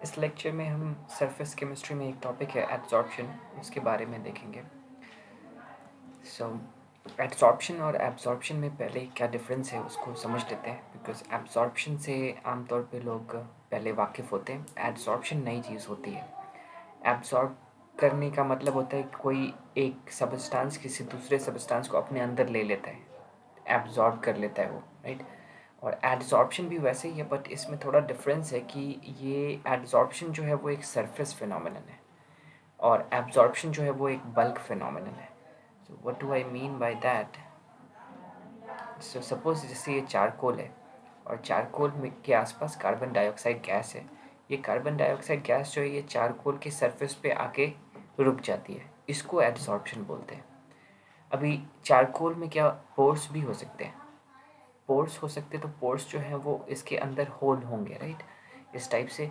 इस लेक्चर में हम सरफेस केमिस्ट्री में एक टॉपिक है एब्जॉर्प्शन, उसके बारे में देखेंगे। सो एब्जॉर्प्शन और एब्जॉर्प्शन में पहले क्या डिफरेंस है उसको समझ लेते हैं, बिकॉज एब्जॉर्प्शन से आमतौर पे लोग पहले वाकिफ़ होते हैं। एब्जॉर्प्शन नई चीज़ होती है। एब्जॉर्ब करने का मतलब होता है कि कोई एक सब्सटेंस किसी दूसरे सब्सटेंस को अपने अंदर ले लेता है, एब्जॉर्ब कर लेता है वो, राइट। और एडजॉर्प्शन भी वैसे ही है, बट इसमें थोड़ा डिफरेंस है कि ये एडजॉर्प्शन जो है वो एक सरफेस फिनोमिनन है और एब्जॉर्प्शन जो है वो एक बल्क फिनोमिनन है। So what do I mean by that? So suppose जैसे ये चारकोल है और चारकोल में के आसपास कार्बन डाइऑक्साइड गैस है। ये कार्बन डाइऑक्साइड गैस जो है ये चारकोल के सरफेस पे आके रुक जाती है, इसको एडजॉर्प्शन बोलते हैं। अभी चारकोल में क्या पोर्स भी हो सकते हैं, पोर्स हो सकते, तो पोर्स जो हैं वो इसके अंदर होल होंगे, राइट। इस टाइप से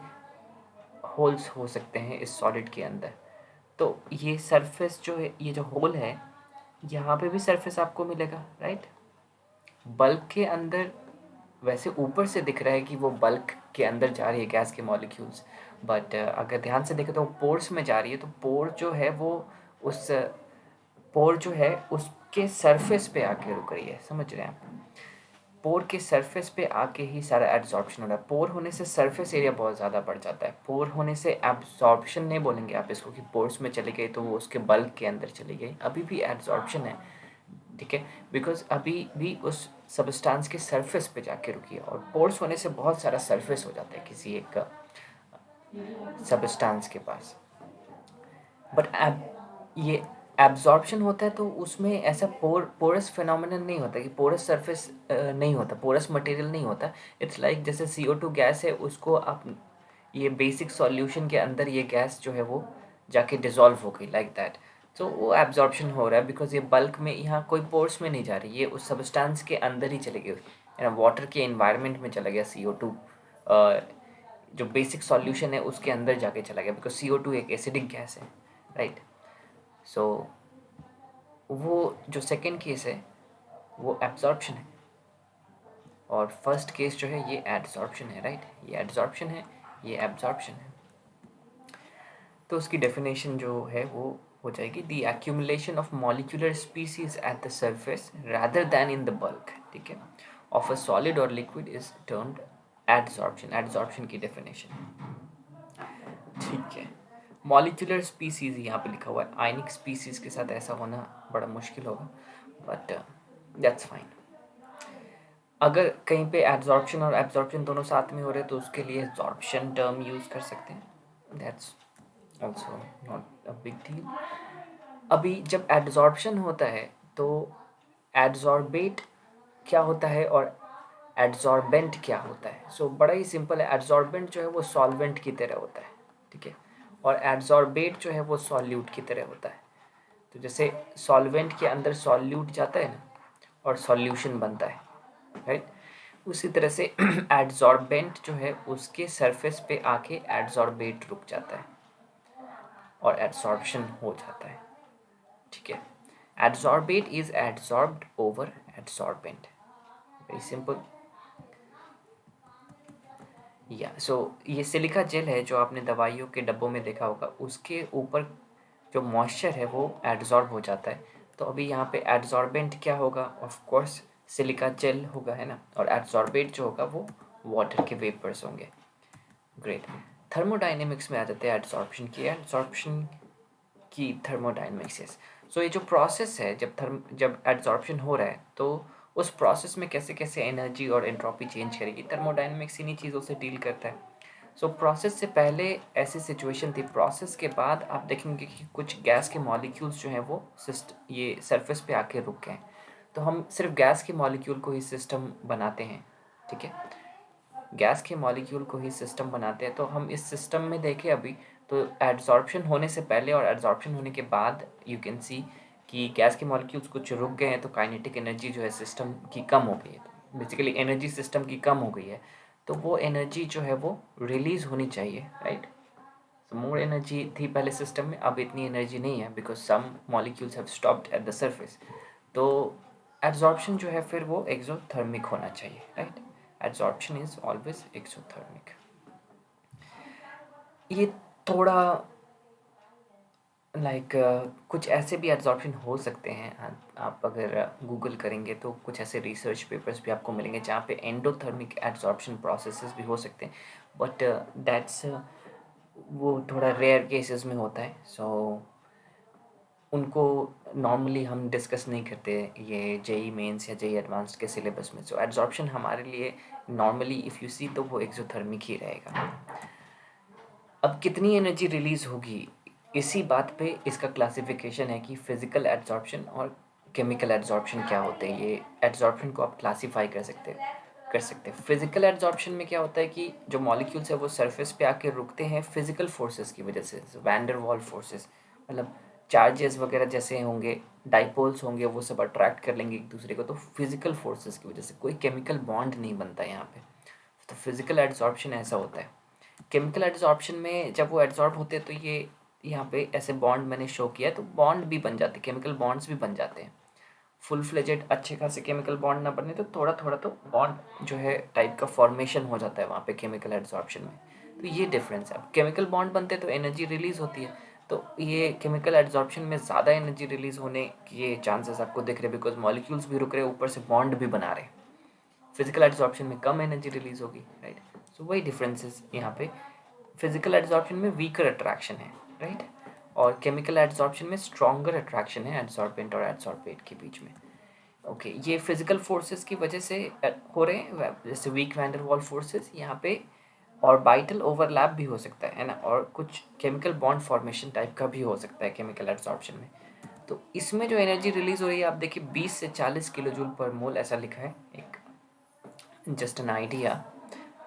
होल्स हो सकते हैं इस सॉलिड के अंदर। तो ये सरफेस जो है, ये जो होल है, यहाँ पे भी सरफेस आपको मिलेगा, राइट। बल्क के अंदर वैसे ऊपर से दिख रहा है कि वो बल्क के अंदर जा रही है गैस के मॉलिक्यूल्स, बट अगर ध्यान से देखें तो पोर्स में जा रही है। तो पोर जो है वो उस पोर जो है उसके सरफेस पे आके रुक रही है, समझ रहे हैं आप। पोर के सरफेस पे आके ही सारा एब्जॉर्प्शन हो रहा है। पोर होने से सरफेस एरिया बहुत ज़्यादा बढ़ जाता है। पोर होने से एब्जॉर्प्शन नहीं बोलेंगे आप इसको कि पोर्स में चले गई तो वो उसके बल्क के अंदर चली गई, अभी भी एब्जॉर्प्शन है, ठीक है। बिकॉज अभी भी उस सबस्टांस के सरफेस पे जाके रुकी है, और पोर्स होने से बहुत सारा सरफेस हो जाता है किसी एक सबस्टांस के पास। बट ये एब्जॉर्प्शन होता है तो उसमें ऐसा पोरस फिनोमिनन नहीं होता कि पोरस सरफेस नहीं होता, पोरस मटेरियल नहीं होता। इट्स लाइक जैसे CO2 गैस है, उसको आप ये बेसिक सॉल्यूशन के अंदर ये गैस जो है वो जाके डिज़ोल्व हो गई, लाइक दैट। तो वो एब्जॉर्प्शन हो रहा है बिकॉज ये बल्क में, यहाँ कोई पोर्स में नहीं जा रही, ये उस सबस्टेंस के अंदर ही चली गई, वाटर के इन्वायरमेंट में चला गया CO2। जो बेसिक सॉल्यूशन है उसके अंदर जाके चला गया, बिकॉज CO2 एक एसिडिक गैस है, राइट। सो वो जो सेकेंड केस है वो एब्जॉर्प्शन है, और फर्स्ट केस जो है ये एडजॉर्प्शन है, राइट। ये एडजॉर्प्शन है, ये एब्जॉर्प्शन है। तो उसकी डेफिनेशन जो है वो हो जाएगी the accumulation of molecular species eight the surface rather than in the bulk, ठीक है, ऑफ अ सॉलिड और liquid is termed adsorption. Adsorption की डेफिनेशन, ठीक है। मॉलिक्यूलर स्पीसीज यहाँ पे लिखा हुआ है, आयनिक स्पीसीज के साथ ऐसा होना बड़ा मुश्किल होगा, बट दैट्स फाइन। अगर कहीं पे एब्जॉर्प्शन और एब्जॉर्प्शन दोनों साथ में हो रहे तो उसके लिए एब्जॉर्प्शन टर्म यूज़ कर सकते हैं, that's also not a big deal. अभी जब एब्जॉर्प्शन होता है तो एड्जॉर्बेट क्या होता है और एड्जॉर्बेंट क्या होता है। सो बड़ा ही सिंपल है। एड्जॉर्बेंट जो है वो सॉल्वेंट की तरह होता है, ठीक है, और एड्जॉर्बेट जो है वो सॉल्यूट की तरह होता है। तो जैसे सॉल्वेंट के अंदर सॉल्यूट जाता है ना और सॉल्यूशन बनता है, राइट। उसी तरह से एड्जॉर्बेंट जो है उसके सरफेस पे आके एड्जॉर्बेट रुक जाता है और एड्सॉर्प्शन हो जाता है, ठीक है। Adsorbate is adsorbed over adsorbent, very simple. या सो ये सिलिका जेल है जो आपने दवाइयों के डब्बों में देखा होगा, उसके ऊपर जो मॉइस्चर है वो एड्जॉर्ब हो जाता है। तो अभी यहाँ पे एड्जॉर्बेंट क्या होगा, ऑफ कोर्स सिलिका जेल होगा, है ना, और एड्जॉर्बेट जो होगा वो वाटर के वेपर्स होंगे। ग्रेट। थर्मोडाइनेमिक्स में आ जाते हैं एड्सॉर्प्शन की। एड्सॉर्प्शन की थर्मोडाइनमिक्स। सो ये जो प्रोसेस है, जब एड्सॉर्प्शन हो रहा है तो उस प्रोसेस में कैसे कैसे एनर्जी और एंट्रोपी चेंज करेगी, थर्मोडाइनमिक्स इन्हीं चीज़ों से डील करता है। सो प्रोसेस से पहले ऐसी सिचुएशन थी, प्रोसेस के बाद आप देखेंगे कि कुछ गैस के मॉलिक्यूल्स जो हैं वो ये सरफेस पे आके रुक गए। तो हम सिर्फ गैस के मॉलिक्यूल को ही सिस्टम बनाते हैं, ठीक है, गैस के मॉलिक्यूल को ही सिस्टम बनाते हैं। तो हम इस सिस्टम में देखें अभी, तो एड्सॉर्प्शन होने से पहले और एड्सॉर्प्शन होने के बाद यू कैन सी कि गैस के मॉलिक्यूल्स कुछ रुक गए हैं, तो काइनेटिक एनर्जी जो है सिस्टम की कम हो गई है, बेसिकली एनर्जी सिस्टम की कम हो गई है। तो वो एनर्जी जो है वो रिलीज़ होनी चाहिए, राइट। सो मोर एनर्जी थी पहले सिस्टम में, अब इतनी एनर्जी नहीं है because some molecules have stopped at the surface. तो एड्सॉर्प्शन जो है फिर वो एक्सोथर्मिक होना चाहिए, right. Adsorption is always exothermic. ये थोड़ा लाइक कुछ ऐसे भी एड्जॉर्प्शन हो सकते हैं। आप अगर गूगल करेंगे तो कुछ ऐसे रिसर्च पेपर्स भी आपको मिलेंगे जहाँ पे एंडोथर्मिक एड्जॉर्प्शन प्रोसेसेस भी हो सकते हैं, बट दैट्स वो थोड़ा रेयर केसेस में होता है। सो उनको नॉर्मली हम डिस्कस नहीं करते ये जेई मेंस या जेई एडवांस्ड के सिलेबस में। सो एड्जॉर्प्शन हमारे लिए नॉर्मली इफ़ यू सी तो वो एक्सोथर्मिक ही रहेगा। अब कितनी एनर्जी रिलीज होगी, इसी बात पे इसका क्लासिफिकेशन है कि फिजिकल एड्जॉर्प्शन और केमिकल एड्जॉर्प्शन क्या होते हैं। ये एड्जॉर्प्शन को आप क्लासीफाई कर सकते हैं। फिजिकल एड्जॉर्प्शन में क्या होता है कि जो मॉलिक्यूल्स है वो सरफेस पे आके रुकते हैं फिजिकल फोर्सेस की वजह से, वैंडर वॉल फोर्सेस, मतलब चार्जेस वगैरह जैसे होंगे, डाइपोल्स होंगे, वो सब अट्रैक्ट कर लेंगे एक दूसरे को, तो फिजिकल फोर्सेस की वजह से कोई केमिकल बॉन्ड नहीं बनता यहाँ पे। तो फिजिकल एड्जॉर्प्शन ऐसा होता है। केमिकल एड्जॉर्प्शन में जब वो एड्जॉर्ब होते हैं तो ये यहाँ पे ऐसे बॉन्ड मैंने शो किया है, तो बॉन्ड भी बन जाते हैं, केमिकल बॉन्ड्स भी बन जाते हैं। फुल फ्लेजेड अच्छे खासे केमिकल बॉन्ड ना बने तो थोड़ा थोड़ा तो बॉन्ड जो है टाइप का फॉर्मेशन हो जाता है वहाँ पे केमिकल एड्जॉर्प्शन में। तो ये डिफरेंस है। अब केमिकल बॉन्ड बनते हैं तो एनर्जी रिलीज होती है, तो ये केमिकल एड्जॉर्प्शन में ज़्यादा एनर्जी रिलीज होने के चांसेस आपको दिख रहे हैं, बिकॉज मॉलिक्यूल्स भी रुक रहे हैं, ऊपर से बॉन्ड भी बना रहे हैं। फिजिकल एड्जॉर्प्शन में कम एनर्जी रिलीज होगी, राइट। सो वही डिफरेंसेस यहाँ पे। फिजिकल एड्जॉर्प्शन में वीकर अट्रैक्शन है, राइट, और केमिकल एड्जॉर्प्शन में स्ट्रॉन्गर अट्रैक्शन है एड्सॉर्बेंट और एड्सॉर्बेट के बीच में। ओके, ये फिजिकल फोर्सेस की वजह से हो रहे हैं, जैसे वीक वैंडर वॉल फोर्सेस यहाँ पे, ऑर्बिटल ओवरलैप भी हो सकता है ना, और कुछ केमिकल बॉन्ड फॉर्मेशन टाइप का भी हो सकता है केमिकल एड्सॉर्प्शन में। तो इसमें जो एनर्जी रिलीज हो रही है आप देखिए 20 से 40 किलो जूल पर मोल ऐसा लिखा है, एक just an idea,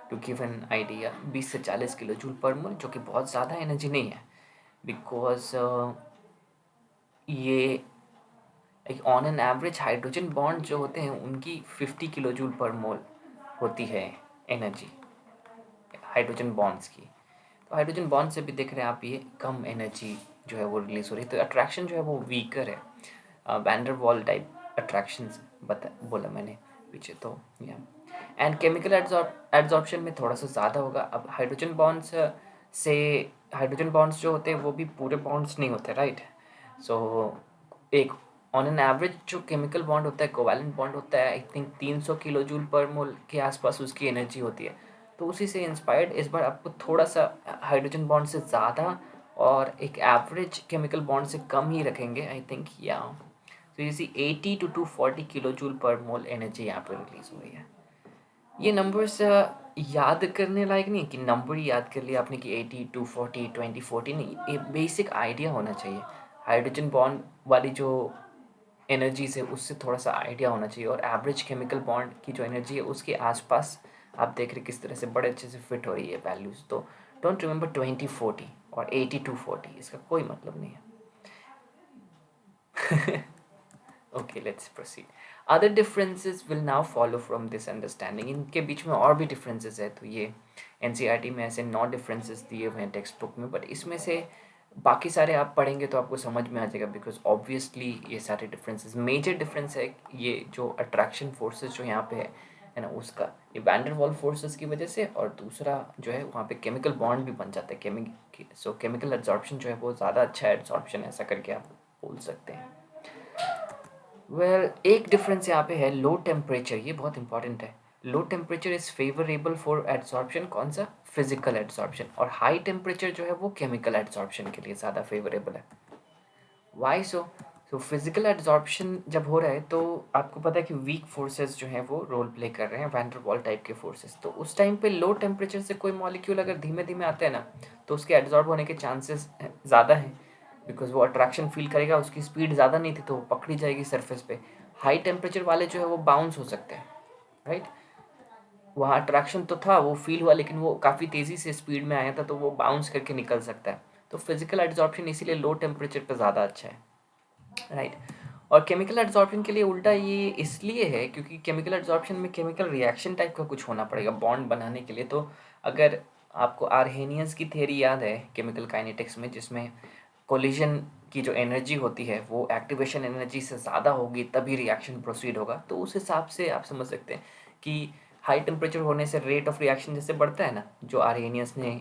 to give an idea, 20 से 40 किलो जूल पर मोल, जो कि बहुत ज़्यादा एनर्जी नहीं है, बिकॉज ये एक on an average hydrogen bond जो होते हैं उनकी 50 किलो जूल पर मोल होती है एनर्जी हाइड्रोजन बॉन्ड्स की। तो हाइड्रोजन बॉन्ड से भी देख रहे हैं आप, ये कम एनर्जी जो है वो रिलीज हो रही है, तो अट्रैक्शन जो है वो वीकर है, वैंडर वॉल टाइप अट्रैक्शन बोला मैंने पीछे। तो या एंड केमिकल एड्जॉर्प्शन में थोड़ा सा ज़्यादा होगा। अब से हाइड्रोजन बॉन्ड्स जो होते हैं वो भी पूरे बॉन्ड्स नहीं होते, राइट। सो एक ऑन एन एवरेज जो केमिकल बॉन्ड होता है, कोवैलेंट बॉन्ड होता है, आई थिंक 300 किलो जूल पर मोल के आसपास उसकी एनर्जी होती है। तो उसी से इंस्पायर्ड इस बार आपको थोड़ा सा हाइड्रोजन बॉन्ड से ज़्यादा और एक एवरेज केमिकल बॉन्ड से कम ही रखेंगे, आई थिंक, या तो इसी 80 to 240 किलो जूल पर मोल एनर्जी यहाँ पर रिलीज हो रही है। ये नंबर्स याद करने लायक नहीं कि नंबर याद कर लिया आपने कि 80 240 2040, नहीं, ये बेसिक आइडिया होना चाहिए। हाइड्रोजन बॉन्ड वाली जो एनर्जीज है उससे थोड़ा सा आइडिया होना चाहिए, और एवरेज केमिकल बॉन्ड की जो एनर्जी है उसके आसपास आप देख रहे किस तरह से बड़े अच्छे से फिट हो रही है वैल्यूज़। तो डोंट रिमेंबर 2040 और 80 240, इसका कोई मतलब नहीं है। Okay, let's proceed. Other differences will now follow from this understanding. इनके बीच में और भी डिफरेंसेस है, तो ये एनसीईआरटी में ऐसे 9 डिफरेंसेस दिए हुए हैं टेक्स्ट बुक में, बट इसमें से बाकी सारे आप पढ़ेंगे तो आपको समझ में आ जाएगा, बिकॉज ऑब्वियसली ये सारे डिफरेंसेस, मेजर डिफरेंस है ये जो अट्रैक्शन फोर्सेस जो यहाँ पे है ना, उसका ये वैंडर वॉल फोर्सेस की वजह से, और दूसरा जो है वहाँ पे केमिकल बॉन्ड भी बन जाता है, सो केमिकल एब्जॉर्प्शन जो है वो ज़्यादा अच्छा एब्जॉर्प्शन, ऐसा करके आप बोल सकते हैं। एक डिफरेंस यहाँ पे है लो टेम्परेचर, ये बहुत इंपॉर्टेंट है। Low temperature is favourable for adsorption, कौन सा, फिजिकल एड्सॉर्प्शन, और हाई टेम्परेचर जो है वो केमिकल एड्सॉर्प्शन के लिए ज़्यादा फेवरेबल है। वाई सो फिजिकल एड्सॉर्प्शन जब हो रहा है तो आपको पता है कि वीक फोर्सेस जो हैं वो रोल प्ले कर रहे हैं, वैन डर वाल टाइप के फोर्सेस। तो उस टाइम पे लो टेम्परेचर से कोई मॉलिक्यूल अगर धीमे धीमे आता है ना, तो उसके एड्सॉर्ब होने के चांसेस ज़्यादा हैं, बिकॉज वो अट्रैक्शन फील करेगा, उसकी स्पीड ज़्यादा नहीं थी तो वो पकड़ी जाएगी सरफेस पे। हाई टेम्परेचर वाले जो है वो बाउंस हो सकते हैं, राइट। वहाँ अट्रैक्शन तो था, वो फील हुआ, लेकिन वो काफ़ी तेज़ी से स्पीड में आया था, तो वो बाउंस करके निकल सकता है। तो फिजिकल एड्सॉर्प्शन इसीलिए लो टेम्परेचर पर ज़्यादा अच्छा है, राइट। और केमिकल एड्सॉर्प्शन के लिए उल्टा ये इसलिए है क्योंकि केमिकल एड्सॉर्प्शन में केमिकल रिएक्शन टाइप का कुछ होना पड़ेगा बॉन्ड बनाने के लिए। तो अगर आपको आर्हेनियस की थ्योरी याद है केमिकल काइनेटिक्स में, जिसमें कोलिजन की जो एनर्जी होती है वो एक्टिवेशन एनर्जी से ज़्यादा होगी तभी रिएक्शन प्रोसीड होगा, तो उस हिसाब से आप समझ सकते हैं कि हाई टेम्परेचर होने से रेट ऑफ रिएक्शन जैसे बढ़ता है ना, जो आर्हेनियस ने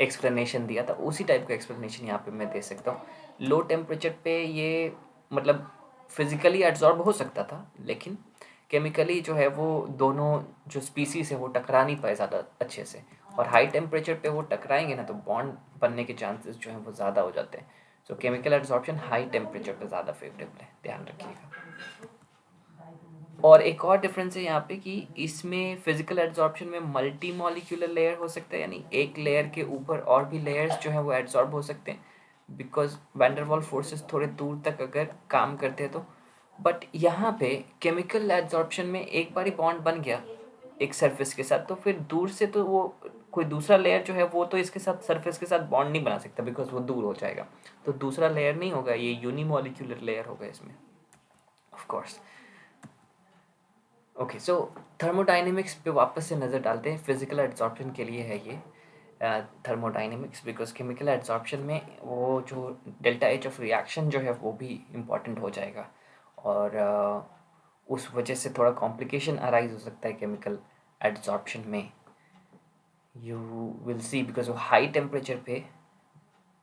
एक्सप्लेनेशन दिया था उसी टाइप का एक्सप्लेनेशन यहाँ पे मैं दे सकता हूँ। लो टेम्परेचर पे ये मतलब फिजिकली एब्जॉर्ब हो सकता था, लेकिन केमिकली जो है वो दोनों जो स्पीसीज है वो टकरा नहीं पाए ज़्यादा अच्छे से, और हाई टेम्परेचर पे वो टकराएंगे ना तो बॉन्ड बनने के चांसेस जो हैं वो ज़्यादा हो जाते हैं। सो केमिकल एब्जॉर्प्शन हाई टेम्परेचर पे ज़्यादा फेवरेबल है, ध्यान रखिएगा। और एक और डिफरेंस है यहाँ पे कि इसमें फिजिकल एब्जॉर्प्शन में मल्टी मॉलिक्यूलर लेयर हो सकता है, यानी एक लेयर के ऊपर और भी लेयर्स जो हैं वो एब्जॉर्ब हो सकते हैं, बिकॉज वैंडरवॉल फोर्सेस थोड़े दूर तक अगर काम करते हैं तो। बट यहाँ पे केमिकल एब्जॉर्प्शन में एक बार ही बॉन्ड बन गया एक सरफेस के साथ, तो फिर दूर से तो वो कोई दूसरा लेयर जो है वो तो इसके साथ सरफेस के साथ बॉन्ड नहीं बना सकता, बिकॉज वो दूर हो जाएगा। तो दूसरा लेयर नहीं होगा, ये यूनिमॉलिक्यूलर लेयर होगा इसमें, of course. Okay, so thermodynamics पे वापस से नज़र डालते हैं। फिजिकल एब्जॉर्प्शन के लिए है ये थर्मोडाइनमिक्स, बिकॉज केमिकल एब्जॉर्प्शन में वो जो डेल्टा एच ऑफ रिएक्शन जो है वो भी इम्पॉर्टेंट हो जाएगा, और उस वजह से थोड़ा कॉम्प्लिकेशन अराइज हो सकता है केमिकल एब्जॉर्प्शन में। यू विल सी, बिकॉज वो हाई टेम्परेचर पे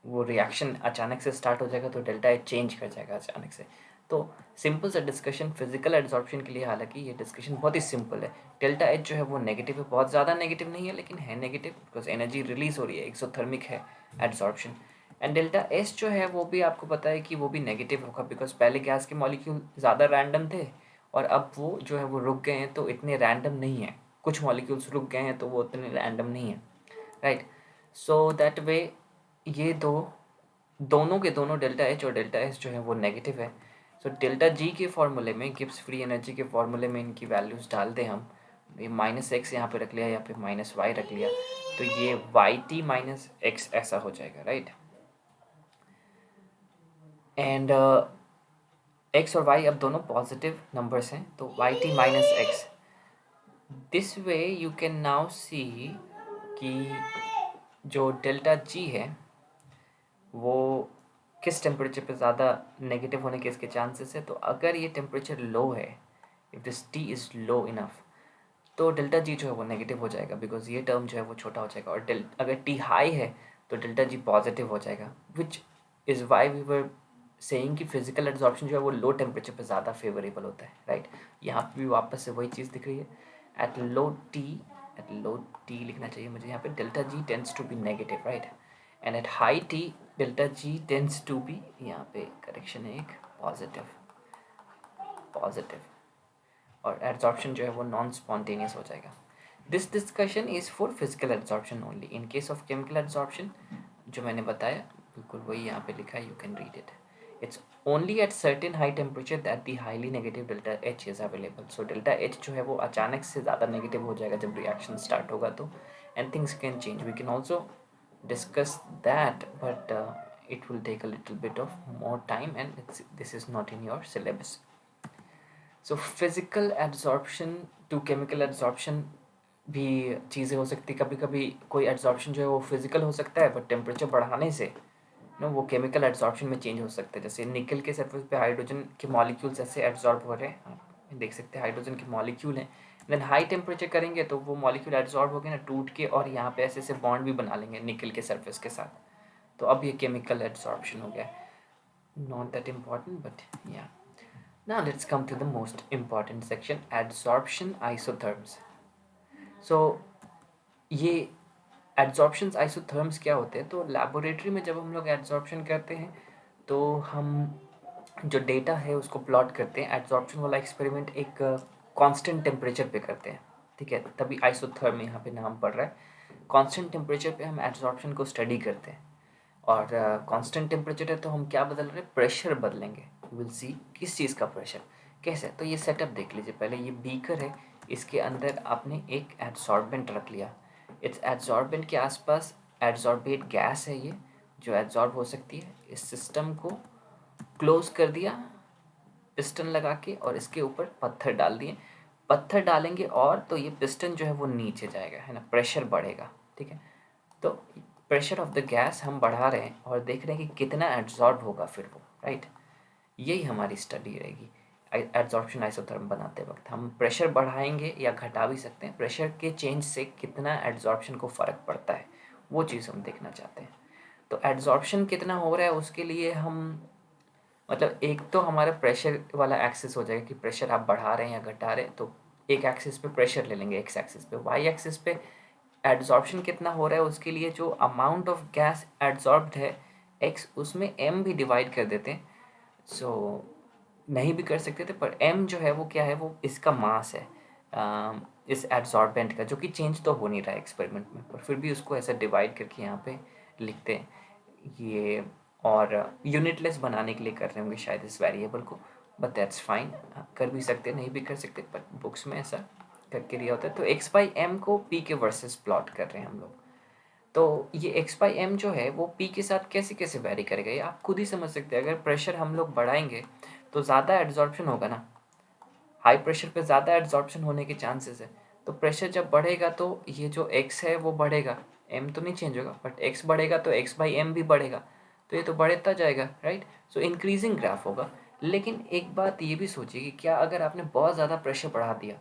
वो रिएक्शन अचानक से स्टार्ट हो जाएगा तो डेल्टा एच चेंज कर जाएगा अचानक से। तो सिंपल सा डिस्कशन फिजिकल एब्जॉर्प्शन के लिए, हालांकि ये डिस्कशन बहुत ही सिंपल है। डेल्टा एच जो है वो नेगेटिव है, बहुत ज़्यादा नेगेटिव नहीं है लेकिन है नेगेटिव, बिकॉज एनर्जी रिलीज हो रही है, एक्सोथर्मिक है एब्जॉर्प्शन। एंड डेल्टा एस जो है वो भी आपको पता है कि वो भी नेगेटिव होगा, बिकॉज पहले गैस के मॉलिक्यूल ज़्यादा रैंडम थे और अब वो जो है वो रुक गए हैं, तो इतने रैंडम नहीं है। कुछ मॉलिक्यूल्स रुक गए हैं तो वो उतने रैंडम नहीं है, राइट। सो दैट वे ये दोनों के दोनों डेल्टा एच और डेल्टा एस जो है वो नेगेटिव है। सो डेल्टा जी के फॉर्मूले में, गिब्स फ्री एनर्जी के फॉर्मूले में इनकी वैल्यूज़ डाल दें हम, ये -x यहाँ पे रख लिया या फिर -y रख लिया, तो ये yt - x ऐसा हो जाएगा, राइट। एंड x और y अब दोनों पॉजिटिव नंबर्स हैं, तो yt - x। This way you can now see कि जो डेल्टा जी है वो किस टेम्परेचर पे ज़्यादा नेगेटिव होने के इसके चांसेस है। तो अगर ये टेम्परेचर लो है, if this T is low enough, तो डेल्टा जी जो है वो नेगेटिव हो जाएगा, बिकॉज ये टर्म जो है वो छोटा हो जाएगा। और अगर टी हाई है तो डेल्टा जी पॉजिटिव हो जाएगा, which is why we were saying कि फिजिकल एब्जॉर्प्शन जो है वो लो टेम्परेचर पे ज़्यादा फेवरेबल होता है, राइट। यहाँ पे भी वापस से वही चीज़ दिख रही है, एट लो टी लिखना चाहिए मुझे यहाँ पे, delta G tends to be negative, right. And at high T delta G tends to be, यहाँ पे करेक्शन है एक, पॉजिटिव, और एब्जॉर्प्शन जो है वो नॉन स्पॉन्टेनियस हो जाएगा। This discussion is for physical absorption only. In case of chemical absorption जो मैंने बताया बिल्कुल वही यहाँ पे लिखा है, you can read it. It's only at certain high temperature that the highly negative delta H is available. So delta H जो है वो अचानक से ज़्यादा नेगेटिव हो जाएगा जब रिएक्शन स्टार्ट होगा तो, and things can change. We can also discuss that, but it will take a little bit of more time and this is not in your syllabus. So physical absorption to chemical absorption भी चीज़ें हो सकती, कभी कभी कोई absorption जो है वो फिज़िकल हो सकता है बट टेम्परेचर बढ़ाने से ना वो केमिकल एब्जॉर्प्शन में चेंज हो सकता है। जैसे निकल के सरफेस पे हाइड्रोजन के मॉलिक्यूल्स ऐसे एब्जॉर्ब हो रहे हैं, आप देख सकते हैं हाइड्रोजन के मॉलिक्यूल हैं, देन हाई टेम्परेचर करेंगे तो वो मॉलिक्यूल एब्जॉर्ब हो गए ना, टूट के, और यहाँ पे ऐसे ऐसे बॉन्ड भी बना लेंगे निकल के सरफेस के साथ, तो अब ये केमिकल एब्जॉर्प्शन हो गया। नॉट दैट इम्पॉर्टेंट बट या। Now let's come to the most important section, adsorption isotherms. So ये adsorption isotherms क्या होते हैं? तो लैबोरेटरी में जब हम लोग adsorption करते हैं तो हम जो डेटा है उसको प्लॉट करते हैं। एडजॉर्प्शन वाला एक्सपेरिमेंट एक कांस्टेंट टेम्परेचर पे करते हैं, ठीक है, तभी आइसोथर्म यहाँ पे नाम पड़ रहा है। कांस्टेंट टेम्परेचर पे हम एडजॉर्प्शन को स्टडी करते हैं, और कांस्टेंट टेम्परेचर है तो हम क्या बदल रहे हैं, प्रेशर बदलेंगे। विल सी किस चीज़ का प्रेशर, कैसे। तो ये सेटअप देख लीजिए पहले, ये बीकर है, इसके अंदर आपने एक एडसॉर्बेंट रख लिया। इस एडसॉर्बेंट के आसपास एडसॉर्बेट गैस है ये जो एडसॉर्ब हो सकती है। इस सिस्टम को क्लोज कर दिया पिस्टन लगा के, और इसके ऊपर पत्थर डाल दिए। पत्थर डालेंगे और तो ये पिस्टन जो है वो नीचे जाएगा, है ना, प्रेशर बढ़ेगा, ठीक है। तो प्रेशर ऑफ द गैस हम बढ़ा रहे हैं और देख रहे हैं कि कितना एब्जॉर्ब होगा फिर वो, राइट। यही हमारी स्टडी रहेगी एब्जॉर्प्शन आइसोथर्म बनाते वक्त। हम प्रेशर बढ़ाएंगे या घटा भी सकते हैं, प्रेशर के चेंज से कितना एब्जॉर्प्शन को फ़र्क पड़ता है वो चीज़ हम देखना चाहते हैं। तो एड्जॉर्प्शन कितना हो रहा है उसके लिए हम मतलब एक तो हमारा प्रेशर वाला एक्सिस हो जाएगा कि प्रेशर आप बढ़ा रहे हैं या घटा रहे हैं, तो एक एक्सिस पे प्रेशर ले लेंगे, एक्स एक्सिस पे। वाई एक्सिस पे एड्जॉर्प्शन कितना हो रहा है उसके लिए जो अमाउंट ऑफ गैस एड्जॉर्ब्ड है एक्स, उसमें एम भी डिवाइड कर देते हैं। सो नहीं भी कर सकते थे, पर एम जो है वो क्या है, वो इसका मास है इस एड्जॉर्बेंट का, जो कि चेंज तो हो नहीं रहा है एक्सपेरिमेंट में, पर फिर भी उसको ऐसा डिवाइड करके यहाँ पे लिखते हैं ये, और यूनिटलेस बनाने के लिए कर रहे होंगे शायद इस वेरिएबल को, बट दैट्स फाइन, कर भी सकते, नहीं भी कर सकते, पर बुक्स में ऐसा करके दिया होता है। तो एक्स बाई एम को पी के वर्सेस प्लॉट कर रहे हैं हम लोग। तो ये एक्स बाई एम जो है वो पी के साथ कैसे कैसे वेरी करेगा, ये आप खुद ही समझ सकते हैं। अगर प्रेशर हम लोग बढ़ाएंगे तो ज़्यादा एड्जॉर्प्शन होगा ना, हाई प्रेशर पे ज़्यादा एड्जॉर्प्शन होने के चांसेस है। तो प्रेशर जब बढ़ेगा तो ये जो x है वो बढ़ेगा, m तो नहीं चेंज होगा, बट x बढ़ेगा तो x बाई एम भी बढ़ेगा, तो ये तो बढ़ता जाएगा, राइट। सो इंक्रीजिंग ग्राफ होगा। लेकिन एक बात ये भी सोचिए कि क्या अगर आपने बहुत ज़्यादा प्रेशर बढ़ा दिया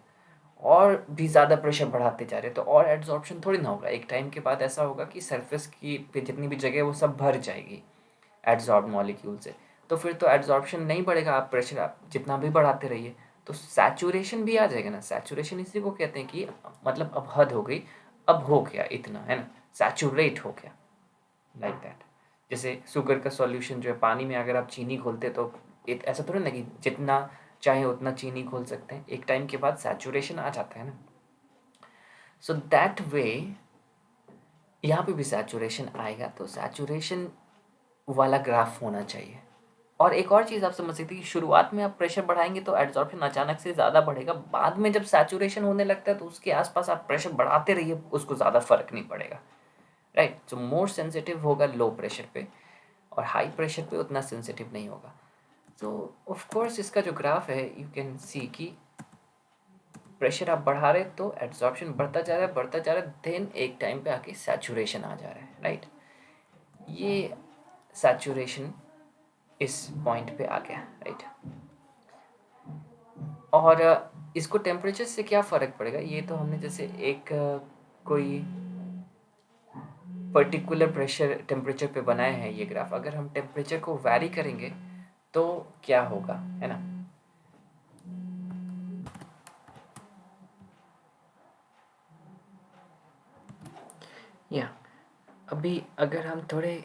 और भी ज़्यादा प्रेशर बढ़ाते जा रहे तो और एड्जॉर्प्शन थोड़ी ना होगा। एक टाइम के बाद ऐसा होगा कि सरफेस की पे जितनी भी जगह है वो सब भर जाएगी एड्जॉर्ब मॉलिक्यूल से, तो फिर तो एड्जॉर्प्शन नहीं बढ़ेगा, आप प्रेशर आप जितना भी बढ़ाते रहिए, तो सैचुरेशन भी आ जाएगा ना। सैचुरेशन इसी को कहते हैं कि मतलब अब हद हो गई, अब हो गया इतना, है ना, सैचुरेट हो गया, लाइक दैट। जैसे शुगर का सॉल्यूशन जो है, पानी में अगर आप चीनी घोलते तो ऐसा थोड़ा ना कि जितना चाहे उतना चीनी घोल सकते हैं, एक टाइम के बाद सैचुरेशन आ जाता है ना। सो दैट वे यहाँ पे भी सैचुरेशन आएगा, तो सैचुरेशन वाला ग्राफ होना चाहिए। और एक और चीज़ आप समझ सकते हैं कि शुरुआत में आप प्रेशर बढ़ाएंगे तो एड्जॉर्प्शन अचानक से ज़्यादा बढ़ेगा, बाद में जब सैचुरेशन होने लगता है तो उसके आसपास आप प्रेशर बढ़ाते रहिए, उसको ज़्यादा फर्क नहीं पड़ेगा, राइट। सो मोर सेंसिटिव होगा लो प्रेशर पे, और हाई प्रेशर पे उतना सेंसिटिव नहीं होगा। तो ऑफ कोर्स इसका जो ग्राफ है यू कैन सी कि प्रेशर आप बढ़ा रहे तो एड्जॉर्प्शन बढ़ता जा रहा है, बढ़ता जा रहा है, देन एक टाइम पे आके सैचुरेशन आ जा रहा है, राइट। ये सैचुरेशन इस पॉइंट पे आ गया, राइट। और इसको टेम्परेचर से क्या फ़र्क पड़ेगा, ये तो हमने जैसे एक कोई पर्टिकुलर प्रेशर टेम्परेचर पे बनाए हैं ये ग्राफ। अगर हम टेम्परेचर को वैरी करेंगे तो क्या होगा, है ना। या अभी अगर हम थोड़े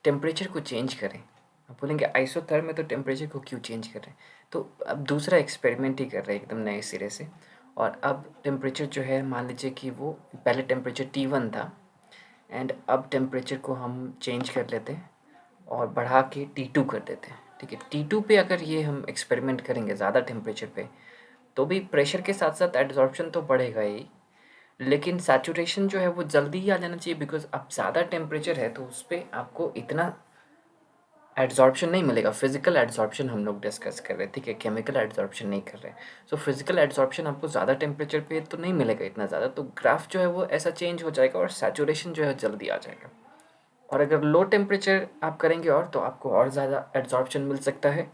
टेम्परेचर को चेंज करें, आप बोलेंगे आइसोथर्म में तो टेम्परेचर को क्यों चेंज कर रहे हैं, तो अब दूसरा एक्सपेरिमेंट ही कर रहे हैं एकदम नए सिरे से। और अब टेम्परेचर जो है, मान लीजिए कि वो पहले टेम्परेचर T1 था, एंड अब टेम्परेचर को हम चेंज कर लेते हैं और बढ़ा के T2 कर देते हैं, ठीक है। T2 पे अगर ये हम एक्सपेरिमेंट करेंगे ज़्यादा टेम्परेचर पे, तो भी प्रेशर के साथ साथ एड्जॉर्प्शन तो बढ़ेगा ही, लेकिन सैचुरेशन जो है वो जल्दी ही आ जाना चाहिए, बिकॉज अब ज़्यादा टेम्परेचर है तो उस पर आपको इतना एड्जॉर्प्शन नहीं मिलेगा। फिजिकल एड्जॉर्प्शन हम लोग डिस्कस कर रहे थे, ठीक है, केमिकल एड्जॉर्प्शन नहीं कर रहे। सो फिजिकल एड्जॉर्प्शन आपको ज़्यादा टेम्परेचर पे तो नहीं मिलेगा इतना ज़्यादा, तो ग्राफ जो है वो ऐसा चेंज हो जाएगा और सैचुरेशन जो है जल्दी आ जाएगा। और अगर लो टेम्परेचर आप करेंगे और तो आपको और ज़्यादा एड्जॉर्प्शन मिल सकता है,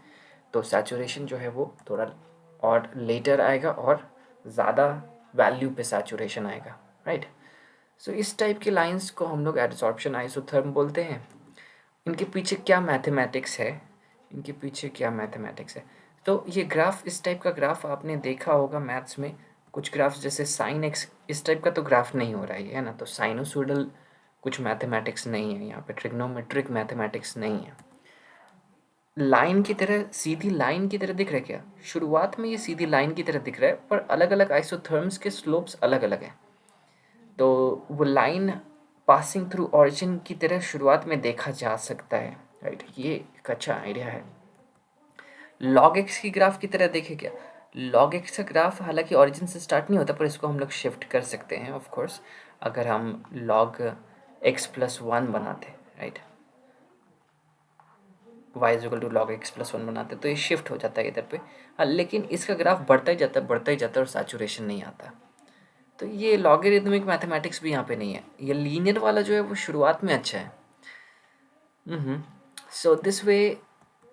तो सैचुरेशन जो है वो थोड़ा और लेटर आएगा और ज़्यादा वैल्यू पे सैचुरेशन आएगा, राइट। सो इस टाइप की लाइंस को हम लोग एड्जॉर्प्शन आइसोथर्म बोलते हैं। इनके पीछे क्या मैथमेटिक्स है, इनके पीछे क्या मैथमेटिक्स है, तो ये ग्राफ, इस टाइप का ग्राफ आपने देखा होगा मैथ्स में। कुछ ग्राफ्स जैसे साइन एक्स, इस टाइप का तो ग्राफ नहीं हो रहा है ना, तो साइनोसॉइडल कुछ मैथमेटिक्स नहीं है यहाँ पे, ट्रिग्नोमेट्रिक मैथमेटिक्स नहीं है। लाइन की तरह, सीधी लाइन की तरह दिख रहा है क्या, शुरुआत में ये सीधी लाइन की तरह दिख रहा है, पर अलग अलग आइसोथर्म्स के स्लोप्स अलग अलग हैं, तो वो लाइन पासिंग थ्रू ऑरिजिन की तरह शुरुआत में देखा जा सकता है, राइट। ये एक अच्छा आइडिया है। लॉग एक्स की ग्राफ की तरह देखे क्या, लॉग एक्स का ग्राफ हालांकि ऑरिजिन से स्टार्ट नहीं होता, पर इसको हम लोग शिफ्ट कर सकते हैं ऑफ कोर्स। अगर हम लॉग एक्स प्लस वन बनाते, right, Y is equal to log X plus one बनाते, तो ये शिफ्ट हो जाता है इधर पे। हाँ, लेकिन इसका ग्राफ बढ़ता ही जाता है, बढ़ता ही जाता है, और सैचुरेशन नहीं आता। तो ये लॉगरिदमिक मैथमेटिक्स भी यहाँ पे नहीं है। ये लीनियर वाला जो है वो शुरुआत में अच्छा है। सो दिस वे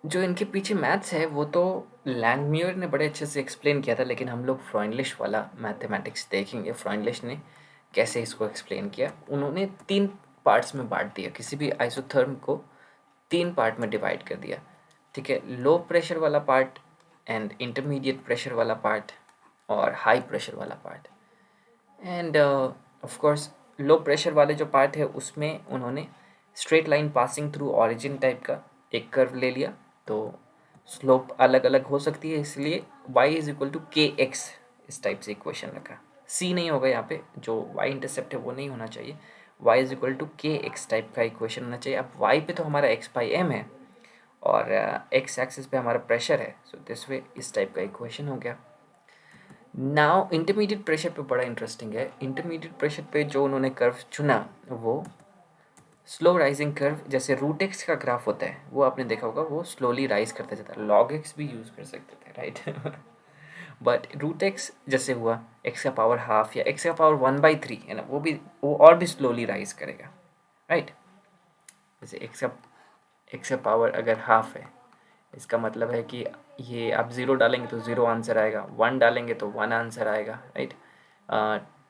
जो इनके पीछे मैथ्स है वो तो लैंगम्यूर ने बड़े अच्छे से एक्सप्लेन किया था, लेकिन हम लोग फ्राइडलिश वाला मैथमेटिक्स देखेंगे, फ्राइडलिश ने कैसे इसको एक्सप्लेन किया। उन्होंने 3 पार्ट्स में बांट दिया, किसी भी आइसोथर्म को 3 पार्ट में डिवाइड कर दिया, ठीक है। लो प्रेशर वाला पार्ट एंड इंटरमीडिएट प्रेशर वाला पार्ट और हाई प्रेशर वाला part. End of course low pressure वाले जो पार्ट है उसमें उन्होंने straight line passing through origin type का एक कर्व ले लिया, तो स्लोप अलग अलग हो सकती है, इसलिए y इज इक्वल टू के एक्स इस टाइप से इक्वेशन रखा। c नहीं होगा यहाँ पे, जो y इंटरसेप्ट है वो नहीं होना चाहिए, y इज इक्वल टू के एक्स टाइप का इक्वेशन होना चाहिए। अब y पे तो हमारा x बाई एम है और x एक्सिस पे हमारा प्रेशर है, सो दिस वे इस टाइप का इक्वेशन हो गया। नाउ इंटरमीडिएट प्रेशर पे बड़ा इंटरेस्टिंग है। इंटरमीडिएट प्रेशर पे जो उन्होंने कर्व चुना वो स्लो राइजिंग कर्व, जैसे रूट एक्स का ग्राफ होता है वो आपने देखा होगा, वो स्लोली राइज करता जाता है। लॉग एक्स भी यूज़ कर सकते थे, राइट। बट रूट एक्स जैसे हुआ एक्स का पावर हाफ या एक्स का पावर 1/3 है ना, वो और भी स्लोली राइज करेगा, राइट। जैसे एक्स का पावर अगर हाफ है, इसका मतलब है कि ये आप 0 डालेंगे तो 0 आंसर आएगा, 1 डालेंगे तो 1 आंसर आएगा, राइट।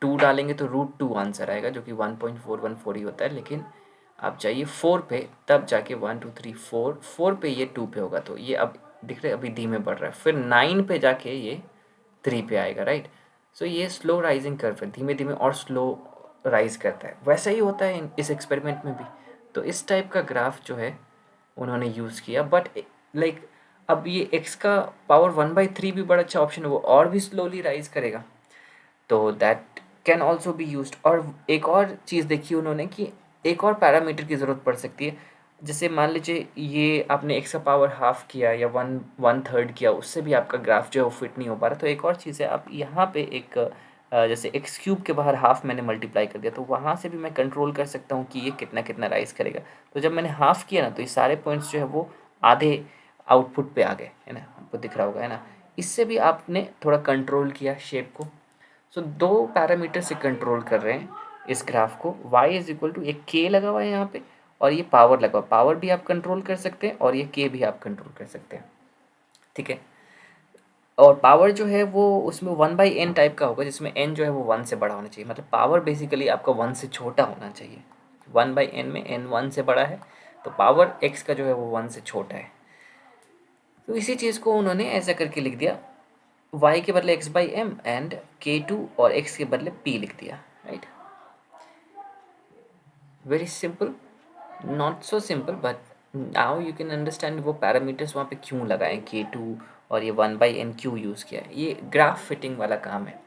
2 डालेंगे तो √2 आंसर आएगा, जो कि 1.414 ही होता है। लेकिन आप जाइए 4 पे, तब जाके 1 2 3 4 पे ये 2 पे होगा, तो ये अब दिख रहे अभी धीमे बढ़ रहा है, फिर 9 पे जाके ये 3 पे आएगा, राइट। सो ये स्लो राइजिंग कर्व है, धीमे धीमे और स्लो राइज करता है। वैसा ही होता है इस एक्सपेरिमेंट में भी। तो इस टाइप का ग्राफ जो है उन्होंने यूज़ किया, बट लाइक अब ये x का पावर 1/3 भी बड़ा अच्छा ऑप्शन है, वो और भी स्लोली राइज करेगा, तो that can also be use. और एक और चीज़ देखी उन्होंने कि एक और पैरामीटर की ज़रूरत पड़ सकती है। जैसे मान लीजिए ये आपने x का पावर हाफ किया या 1/3 किया, उससे भी आपका ग्राफ जो है वो फिट नहीं हो पा रहा। तो एक और चीज़ है, आप यहाँ पे एक जैसे एक्स क्यूब के बाहर हाफ मैंने मल्टीप्लाई कर दिया, तो वहाँ से भी मैं कंट्रोल कर सकता हूँ कि ये कितना कितना राइज करेगा। तो जब मैंने हाफ किया ना, तो ये सारे पॉइंट्स जो है वो आधे आउटपुट पे आ गए, है ना, आपको दिख रहा होगा, है ना। इससे भी आपने थोड़ा कंट्रोल किया शेप को। सो 2 पैरामीटर से कंट्रोल कर रहे हैं इस ग्राफ को। y इज इक्वल टू एक k लगा हुआ है यहाँ पे, और ये पावर लगा हुआ, पावर भी आप कंट्रोल कर सकते हैं और ये k भी आप कंट्रोल कर सकते हैं, ठीक है। और पावर जो है वो उसमें 1/n टाइप का होगा, जिसमें n जो है वो 1 से बड़ा होना चाहिए, मतलब पावर बेसिकली आपका 1 से छोटा होना चाहिए। 1/n में n 1 से बड़ा है, तो पावर x का जो है वो 1 से छोटा है। तो इसी चीज़ को उन्होंने ऐसा करके लिख दिया, y के बदले x/m एंड k2 और x के बदले p लिख दिया, right. Very simple, not so simple, but now you can understand वो पैरामीटर्स वहाँ पे क्यों लगाएं, k2 और ये 1/n क्यों यूज़ किया है। ये ग्राफ फिटिंग वाला काम है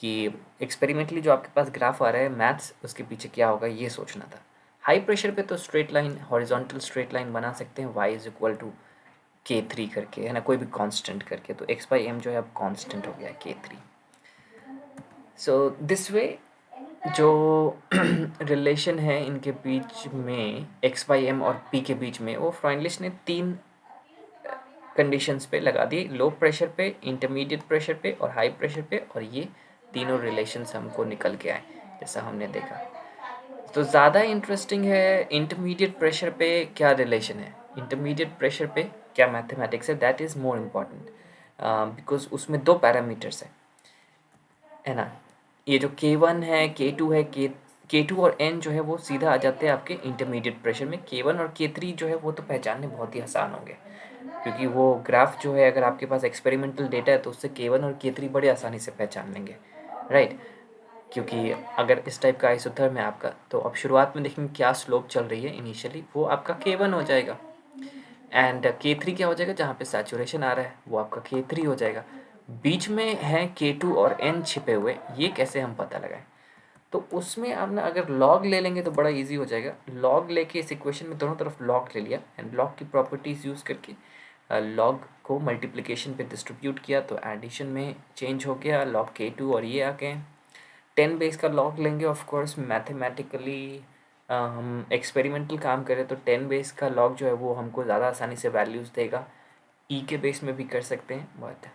कि एक्सपेरिमेंटली जो आपके पास ग्राफ आ रहा है मैथ्स, उसके पीछे क्या होगा ये सोचना था। हाई प्रेशर पे तो straight line, horizontal straight line बना सकते हैं, y is equal to k3 करके, है ना, कोई भी कांस्टेंट करके, तो x/m जो है अब कांस्टेंट हो गया k3। सो दिस वे जो रिलेशन है इनके बीच में, x/m और p के बीच में, वो फ्राइनलिश ने 3 कंडीशंस पे लगा दी, लो प्रेशर पे, इंटरमीडिएट प्रेशर पे और हाई प्रेशर पे, और ये तीनों रिलेशंस हमको निकल के आए जैसा हमने देखा। तो ज़्यादा इंटरेस्टिंग है इंटरमीडिएट प्रेशर पे क्या रिलेशन है, इंटरमीडिएट प्रेशर पे क्या मैथमेटिक्स है, that is more important because उसमें 2 पैरामीटर्स है ना। ये जो k1 है, k2 है, k2 और n जो है वो सीधा आ जाते हैं आपके इंटरमीडिएट प्रेशर में। k1 और k3 जो है वो तो पहचानने बहुत ही आसान होंगे, क्योंकि वो ग्राफ जो है अगर आपके पास एक्सपेरिमेंटल डेटा है तो उससे k1 और k3 बड़े आसानी से पहचान लेंगे, राइट। क्योंकि अगर इस टाइप का आइसोथर्म है आपका, तो अब शुरुआत में देखेंगे क्या स्लोप चल रही है इनिशियली, वो आपका k1 हो जाएगा, एंड k3 क्या हो जाएगा, जहाँ पे सैचुरेशन आ रहा है वो आपका k3 हो जाएगा। बीच में है k2 और n छिपे हुए, ये कैसे हम पता लगाएं। तो उसमें आप ना अगर लॉग ले लेंगे तो बड़ा इजी हो जाएगा। लॉग लेके इस इक्वेशन में दोनों तरफ लॉग ले लिया एंड लॉग की प्रॉपर्टीज़ यूज़ करके लॉग को मल्टीप्लिकेशन पे डिस्ट्रीब्यूट किया, तो एडिशन में चेंज हो गया, लॉग k2 और ये आ गए। 10 बेस का लॉग लेंगे, ऑफ कोर्स मैथमेटिकली हम एक्सपेरिमेंटल काम करें तो 10 बेस का लॉग जो है वो हमको ज़्यादा आसानी से वैल्यूज़ देगा। ई के बेस में भी कर सकते हैं, बट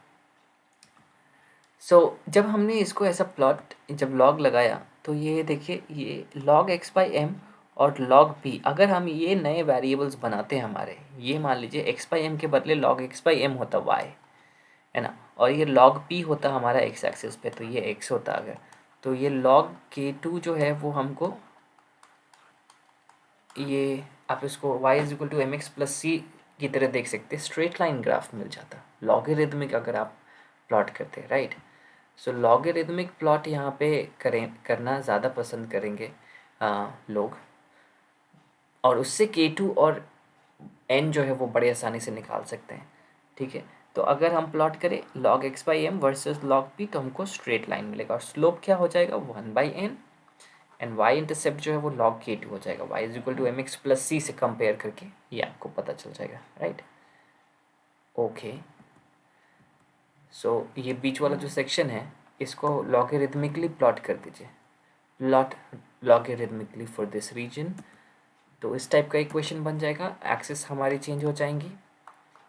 जब हमने इसको ऐसा प्लॉट, जब लॉग लगाया, तो ये देखिए ये log x/m और log p, अगर हम ये नए वेरिएबल्स बनाते हैं हमारे, ये मान लीजिए x/m के बदले log x/m होता y, है ना, और ये log p होता हमारा x एक्सिस पे, तो ये x होता अगर, तो ये log k2 जो है वो हमको ये आप इसको y is equal to m x plus c की तरह देख सकते हैं, स्ट्रेट लाइन ग्राफ मिल जाता। लॉगरिदमिक अगर आप प्लॉट करते हैं, राइट। सो लॉगरिदमिक प्लॉट यहाँ पे करना ज़्यादा पसंद करेंगे लोग, और उससे K2 और n जो है वो बड़े आसानी से निकाल सकते हैं, ठीक है। तो अगर हम प्लॉट करें log x by M versus log p, तो हमको स्ट्रेट लाइन मिलेगा, और स्लोप क्या हो जाएगा 1/n, एंड y इंटरसेप्ट जो है वो log K2 हो जाएगा। y is equal to m x plus c से कंपेयर करके ये आपको पता चल जाएगा, राइट। ओके, सो ये बीच वाला जो सेक्शन है इसको लॉगरिथमिकली प्लॉट कर दीजिए, plot logarithmically for this reason. तो इस टाइप का इक्वेशन बन जाएगा, एक्सिस हमारी चेंज हो जाएंगी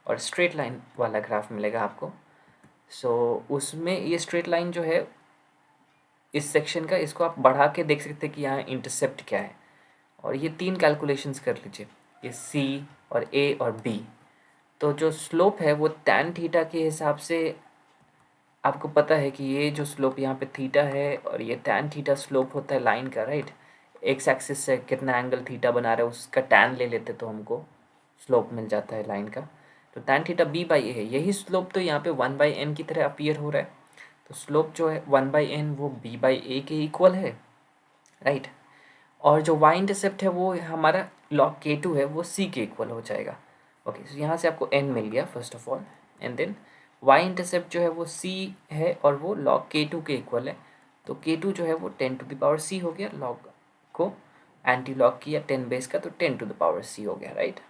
और स्ट्रेट लाइन वाला ग्राफ मिलेगा आपको। सो उसमें ये स्ट्रेट लाइन जो है इस सेक्शन का, इसको आप बढ़ा के देख सकते हैं कि यहाँ इंटरसेप्ट क्या है, और ये 3 कैलकुलेशंस कर लीजिए, ये C और A और B। तो जो स्लोप है वो tan थीटा के हिसाब से आपको पता है कि ये जो स्लोप यहाँ पे थीटा है और ये tan थीटा स्लोप होता है लाइन का, राइट। एक्स एक्सिस से कितना एंगल थीटा बना रहा है उसका tan ले लेते तो हमको स्लोप मिल जाता है लाइन का। तो tan थीटा B/A है, यही स्लोप तो यहाँ पे 1/n की तरह अपीयर हो रहा है। तो स्लोप जो है 1/n वो B/A के इक्वल है, राइट। और जो y इंटरसेप्ट है वो हमारा log K2 है वो C के इक्वल हो जाएगा। ओके, तो यहाँ से आपको n मिल गया first of all, and then y intercept जो है वो C है और वो log K2 के इक्वल है। तो K2 जो है वो 10⁻C हो गया, log को एंटी लॉग किया 10 बेस का, तो 10⁻C हो गया, right.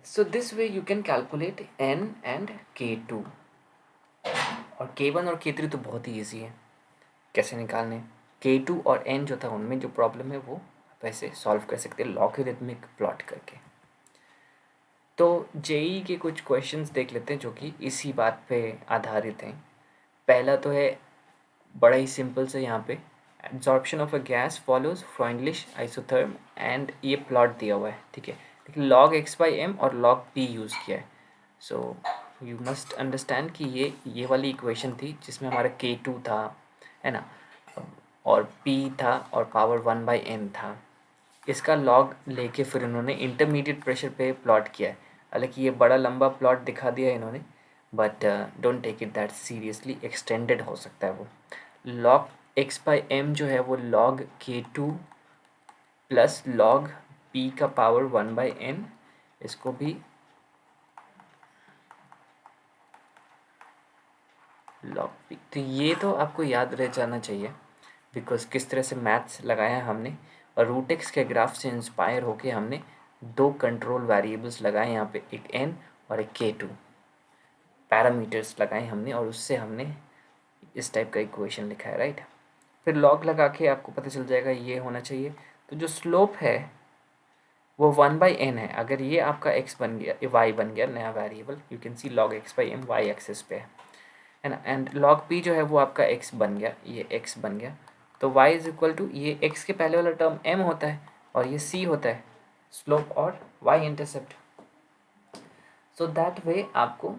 So this way you can calculate n and K2। और K1 और K3 तो बहुत ही ईजी है कैसे निकालने। K2 और n जो था उनमें जो प्रॉब्लम है वो आप ऐसे सॉल्व कर सकते हैं लॉगरिथमिक प्लॉट करके। तो जेई के कुछ क्वेश्चंस देख लेते हैं जो कि इसी बात पे आधारित हैं। पहला तो है बड़ा ही सिंपल से, यहाँ पे absorption of a gas follows Freundlich isotherm, and ये प्लॉट दिया हुआ है, ठीक है। लेकिन log x/m और log p यूज़ किया है। सो यू मस्ट अंडरस्टैंड कि ये वाली इक्वेशन थी जिसमें हमारा K2 था, है ना, और P था और पावर 1/n था। इसका log लेके फिर इन्होंने इंटरमीडिएट प्रेशर पे प्लॉट किया है। हालांकि ये बड़ा लंबा प्लॉट दिखा दिया है इन्होंने, but don't take it that seriously, extended हो सकता है वो। log x/m जो है वो log K2 plus log P का पावर 1/n, इसको भी log P। तो ये तो आपको याद रह जाना चाहिए, बिकॉज किस तरह से मैथ्स लगाया हमने, और रूट एक्स के ग्राफ से इंस्पायर होके हमने 2 कंट्रोल वेरिएबल्स लगाए यहाँ पे, एक n और एक K2 पैरामीटर्स लगाए हमने, और उससे हमने इस टाइप का इक्वेशन लिखा है, राइट। फिर लॉग लगा के आपको पता चल जाएगा ये होना चाहिए। तो जो स्लोप है वो 1/n है। अगर ये आपका x बन गया, y बन गया नया variable, you can see log x/m y axis पे है ना, एंड log p जो है वो आपका x बन गया, ये x बन गया। तो y इज इक्वल टू, ये x के पहले वाला टर्म m होता है और ये c होता है स्लोप और y intercept. So that way आपको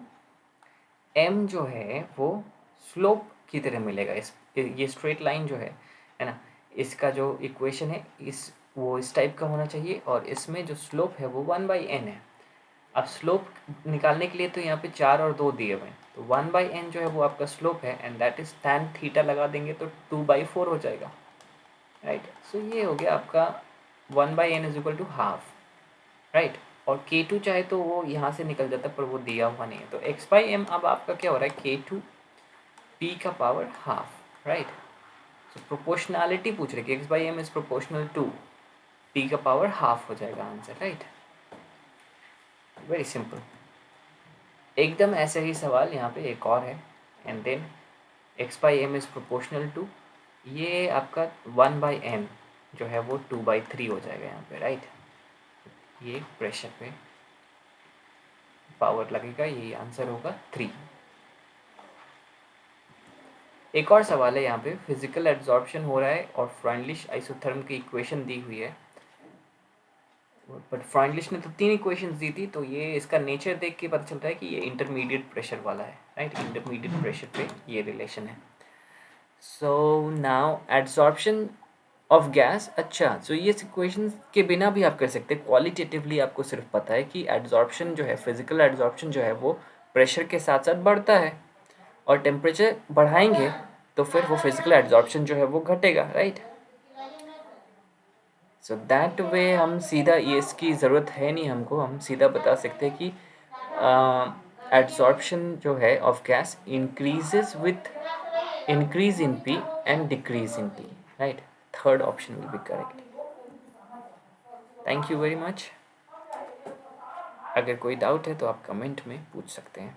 m जो है वो स्लोप की तरह मिलेगा। ये स्ट्रेट लाइन जो है ना, इसका जो इक्वेशन है इस टाइप का होना चाहिए, और इसमें जो स्लोप है वो 1/n है। अब स्लोप निकालने के लिए तो यहाँ पे 4 और 2 दिए हुए हैं, तो 1/n जो है वो आपका स्लोप है, and that is tan theta लगा देंगे तो 2/4 हो जाएगा, राइट। सो ये हो गया आपका 1/n is equal to half, right. और K2 चाहे तो वो यहाँ से निकल जाता है, पर वो दिया हुआ नहीं है। तो x/m अब आपका क्या हो रहा है, K2 P का power half, right. So proportionality पूछ रहे कि x/m is proportional to P का पावर हाफ हो जाएगा आंसर, राइट। Very simple. एकदम ऐसे ही सवाल यहाँ पे एक और है, and then x/m is proportional to, ये आपका 1/n जो है वो 2/3 हो जाएगा यहाँ पे, राइट। ये प्रेशर पे पावर लगेगा, ये आंसर होगा 3। एक और सवाल है यहाँ पे, फिजिकल एब्जॉर्प्शन हो रहा है और फ्राइंडलिश आइसोथर्म की इक्वेशन दी हुई है, बट फ्राइंडलिश ने तो 3 इक्वेशंस दी थी, तो ये इसका नेचर देख के पता चलता है कि ये इंटरमीडिएट प्रेशर वाला है, राइट। इंटरमीडिएट प्रेशर पे ये रिलेशन है। So now absorption of gas. अच्छा, तो ये इक्वेशन के बिना भी आप कर सकते हैं। क्वालिटेटिवली आपको सिर्फ पता है कि एड्जॉर्प्शन जो है, फिजिकल एड्जॉर्प्शन जो है वो प्रेशर के साथ साथ बढ़ता है, और टेम्परेचर बढ़ाएंगे तो फिर वो फिजिकल एड्जॉर्प्शन जो है वो घटेगा, राइट। सो दैट वे हम सीधा, ये इसकी ज़रूरत है नहीं हमको, हम सीधा बता सकते हैं कि एड्जॉर्प्शन जो है of gas increases with increase in P and decrease in T, right? Third option will be correct. Thank you very much. अगर कोई डाउट है तो आप कमेंट में पूछ सकते हैं।